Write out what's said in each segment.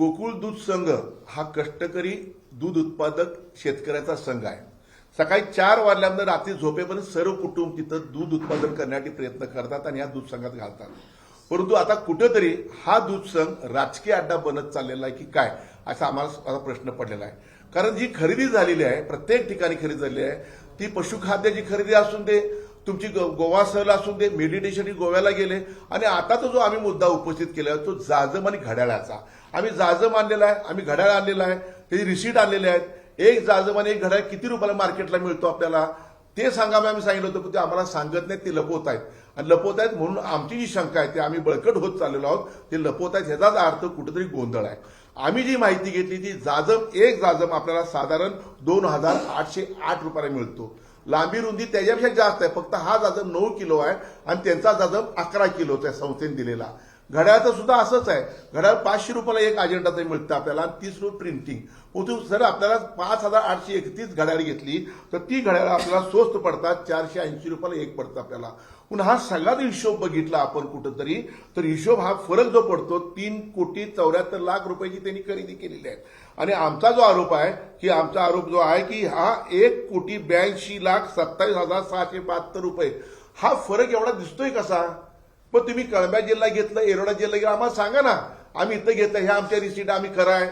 गोकुळ दूध संघ हा कष्टकरी दूध उत्पादक शेतकऱ्याचा संघ आहे. सकाळी 4 वाजल्यानंतर रात्री झोपेपर्यंत सर्व कुटुंब तिथं दूध उत्पादन करण्यासाठी प्रयत्न करतात आणि या दूध संघात घालतात. परंतु आता कुठेतरी हा दूध संघ राजकीय अड्डा बनत चाललेला आहे की काय असा आम्हाला प्रश्न पडलेला आहे. कारण जी खरेदी झालेली आहे प्रत्येक ठिकाणी खरेदी झालेली आहे ती पशुखाद्याची खरेदी असून दे, तुमची गोवा सहल असून दे, मेडिटेशन गोव्याला गेले आणि आताचा जो आम्ही मुद्दा उपस्थित केला तो जाजम आणि घड्याळाचा. आम्ही जाजम आणलेला आहे, आम्ही घड्याळ आणलेला आहे, त्याची रिसीट आणलेले आहेत. एक जाजम आणि एक घड्याळ किती रुपयाला मार्केटला मिळतो आपल्याला ते सांगावे आम्ही सांगितलं होतं, पण ते आम्हाला सांगत नाहीत, ते लपवत आहेत. आणि लपवत आहेत म्हणून आमची जी शंका आहे ते आम्ही बळकट होत चाललेलो आहोत. ते लपवत आहेत ह्याचाच अर्थ कुठेतरी गोंधळ आहे. आम्ही जी माहिती घेतली ती एक जाजम आपल्याला साधारण 2,808 रुपयाला मिळतो. लांबी रुंदी त्याच्यापेक्षा जास्त आहे, फक्त हा जाजम 9 किलो आहे आणि त्यांचा जाजम 11 किलोचा आहे संस्थेने दिलेला. घड्याळाचं सुद्धा असंच आहे. घड्याळ 500 रुपयाला एक अजेंडाचं मिळतं आपल्याला आणि 30 रुपये प्रिंटिंग. जर आपल्याला 5,831 घड्याळ घेतली तर ती घड्याळ आपल्याला स्वस्त पडतात, 480 रुपयाला एक पडतं आपल्याला. पण हा सगळा हिशोब बघितला आपण कुठंतरी तर हिशोब हा फरक जो पडतो 3,74,00,000 रुपयाची त्यांनी खरेदी केलेली आहे. आणि आमचा जो आरोप आहे की आमचा आरोप जो आहे की हा 1,82,27,672 रुपये हा फरक एवढा दिसतोय कसा. पण तुम्ही कळंब्या जिल्हा घेतलं, एरोडा जिल्हा घेतला, आम्हाला सांगा ना. आम्ही इथं घेतलं, ह्या आमच्या रिसीट आम्ही कराय,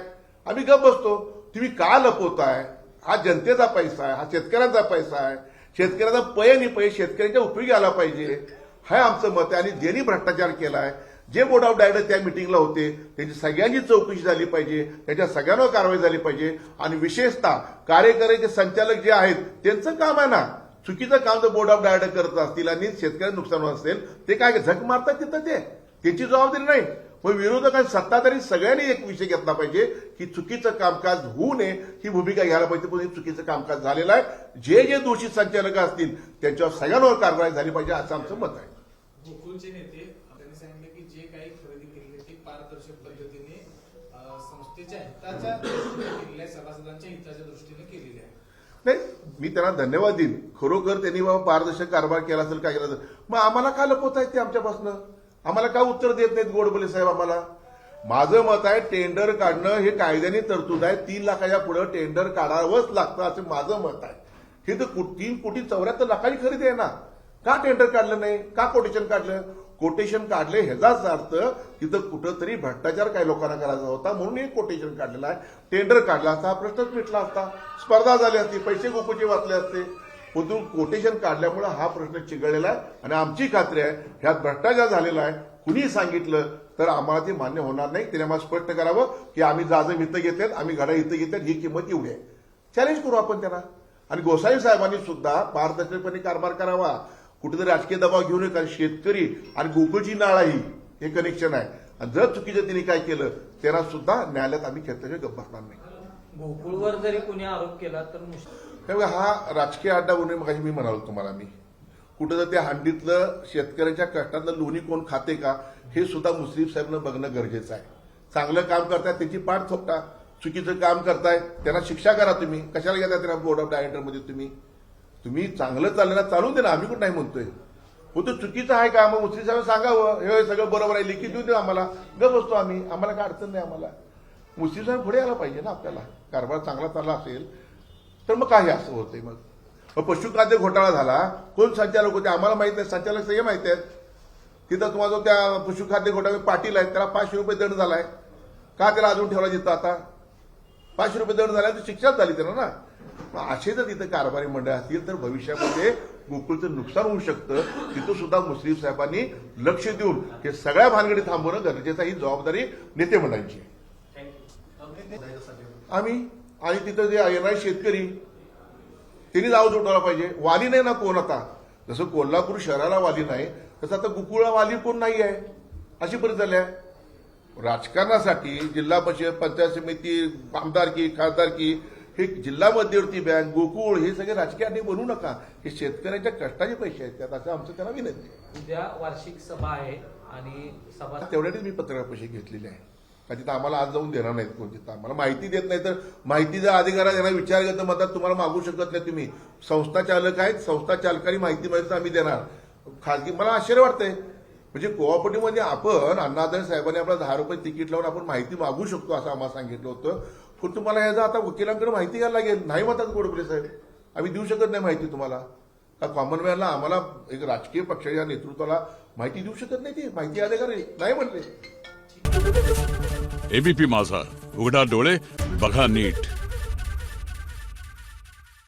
आम्ही गप बसतो. तुम्ही का लपवताय? हा जनतेचा पैसा आहे, हा शेतकऱ्यांचा पैसा आहे. शेतकऱ्याचा पय आणि पै शेतकऱ्यांच्या उपयोगी आला पाहिजे हे आमचं मत आहे. आणि ज्यांनी भ्रष्टाचार केलाय, जे बोर्ड ऑफ डायरेक्टर त्या मिटिंगला होते त्यांची सगळ्यांची चौकशी झाली पाहिजे, त्याच्या सगळ्यांवर कारवाई झाली पाहिजे. आणि विशेषतः कार्यकारीचे संचालक जे आहेत त्यांचं काम आहे ना, चुकीचं काम जर बोर्ड ऑफ डायरेक्टर करत असतील आणि शेतकऱ्यांना नुकसान होत असेल ते काय झक मारतात तिथं, ते त्यांची जबाबदारी नाही. पण विरोधकांनी सत्ताधारी सगळ्यांनी एक विषय घेतला पाहिजे की चुकीचं कामकाज होऊ नये ही भूमिका घ्यायला पाहिजे. पण हे चुकीचं कामकाज झालेलं आहे. जे जे दोषी संचालक असतील त्यांच्यावर सगळ्यांवर कारवाई झाली पाहिजे असं आमचं मत आहे. गोकुळचे नेते त्यांनी सांगितलं की जे काही खरेदी केलेली ती पारदर्शक पद्धतीने संस्थेच्या हिताच्या दृष्टीने केलेल्या आहे, सभासदांच्या हिताच्या दृष्टीने केलेली आहे. नाही, मी त्यांना धन्यवाद देईन. खरोखर त्यांनी बाबा पारदर्शक कारभार केला असेल, काय केला असेल. मग आम्हाला का लपवत आहेत ते आमच्यापासून? आम्हाला का उत्तर देत नाहीत गोडबोले साहेब आम्हाला? माझं मत आहे टेंडर काढणं हे कायद्याने तरतूद आहे. 3 लाखाच्या पुढे टेंडर काढावंच लागतं असं माझं मत आहे. हे तर 3,74,00,000 खरेदी आहे ना. का टेंडर काढलं नाही? का कोटेशन काढलं? कोटेशन काढले ह्याचाच अर्थ तिथं कुठंतरी भ्रष्टाचार काही लोकांना करायचा होता म्हणून एक कोटेशन काढलेलं आहे. टेंडर काढला असता हा प्रश्नच मिटला असता, स्पर्धा झाली असती, पैसे गोकुळचे वाचले असते. परंतु कोटेशन काढल्यामुळे हा प्रश्न चिघळलेला आहे. आणि आमची खात्री आहे ह्यात भ्रष्टाचार झालेला आहे. कुणी सांगितलं तर आम्हाला ते मान्य होणार नाही. त्याने आम्हाला स्पष्ट करावं की आम्ही जाजम इथं घेतलेत, आम्ही घड्याळ इथं घेतलेत, ही किंमत एवढी आहे. चॅलेंज करू आपण त्यांना. आणि गोसावी साहेबांनी सुद्धा पारदर्शकपणे कारभार करावा, कुठेतरी राजकीय दबाव घेऊ नये. कारण शेतकरी आणि गोकुळची नाळाही हे कनेक्शन आहे. आणि जर चुकीचं त्यांनी काय केलं त्यांना सुद्धा न्यायालयात आम्ही खेळल्याशिवाय गप्प बसणार नाही. गोकुळवर जरी कोणी आरोप केला तर त्यामुळे हा राजकीय अड्डा होणे मग मी म्हणालो तुम्हाला. मी कुठं जर त्या हंडीतलं शेतकऱ्यांच्या कष्टातलं लोणी कोण खाते का हे सुद्धा मुश्रीफ साहेबांना बघणं गरजेचं आहे. चांगलं काम करताय त्यांची पाठ थोपटा, चुकीचं काम करताय त्यांना शिक्षा करा. तुम्ही कशाला घेता त्यांना बोर्ड ऑफ डायरेक्टरमध्ये? तुम्ही चांगलं चाललेला चालू दे ना, आम्ही कुठं नाही म्हणतोय. हो तो चुकीचं आहे का? मग मुश्रीफ साहेब सांगावं हे सगळं बरोबर आहे, लिखित देऊ दे आम्हाला, गप बसतो आम्ही, आम्हाला काय अडचण नाही. आम्हाला मुश्रीफ साहेब पुढे यायला पाहिजे ना. आपल्याला कारभार चांगला चालला असेल तर मग काही असं होतंय. मग पशुखाद्य घोटाळा झाला, कोण संचालक होते आम्हाला माहित नाही, संचालक सगळे माहित आहेत. तिथं तुम्हाला जो त्या पशुखाद्य घोटाळे पाटील आहेत त्याला 500 रुपये दंड झालाय. का त्याला अजून ठेवला तिथं? आता 500 रुपये दंड झाला तर शिक्षाच झाली त्यांना ना. मग असे जर तिथं कारभारी मंडळ असतील तर भविष्यामध्ये गोकुळचं नुकसान होऊ शकतं. तिथं सुद्धा मुश्रीफ साहेबांनी लक्ष देऊन हे सगळ्या भानगडी थांबवणं गरजेचं. ही जबाबदारी नेते मंडळांची आहे. आम्ही आणि तिथं जे येणारे शेतकरी त्यांनी जाऊ जोडवला पाहिजे. वाली नाही ना कोण आता. जसं कोल्हापूर शहराला वाली नाही तसं आता गोकुळला वाली कोण नाही आहे अशी परिस्थिती झाली आहे. राजकारणासाठी जिल्हा परिषद, पंचायत समिती, आमदारकी, खासदारकी, हे जिल्हा मध्यवर्ती बँक, गोकुळ हे सगळे राजकीय अड्डे बनवू नका. हे शेतकऱ्यांच्या कष्टाचे पैसे आहेत त्यात असं आमचं त्यांना विनंती. उद्या वार्षिक सभा आहे आणि सभा तेवढ्यानेच मी पत्रकार पैसे घेतलेले आहे. का तिथं आम्हाला आज जाऊन देणार नाहीत कोण. तिथं आम्हाला माहिती देत नाही तर माहितीचा अधिकार त्यांना विचार करता म्हणतात तुम्हाला मागू शकत नाही. तुम्ही संस्था चालक आहेत, संस्था चालकांनी माहिती माहिती आम्ही देणार. खाजगी मला आश्चर्य वाटतंय म्हणजे कोऑपरेटिव्हमध्ये आपण अण्णादाई साहेबांनी आपला 10 रुपये तिकीट लावून आपण माहिती मागू शकतो असं आम्हाला सांगितलं होतं. पण तुम्हाला ह्याचा आता वकिलांकडे माहिती घ्यायला लागेल. नाही म्हणतात गोडबोले साहेब, आम्ही देऊ शकत नाही माहिती तुम्हाला. का कॉमनवेअरला आम्हाला एक राजकीय पक्षाच्या नेतृत्वाला माहिती देऊ शकत नाही, ती माहिती अधिकारी नाही म्हणले. एबीपी माझा, उघडा डोळे बघा नीट.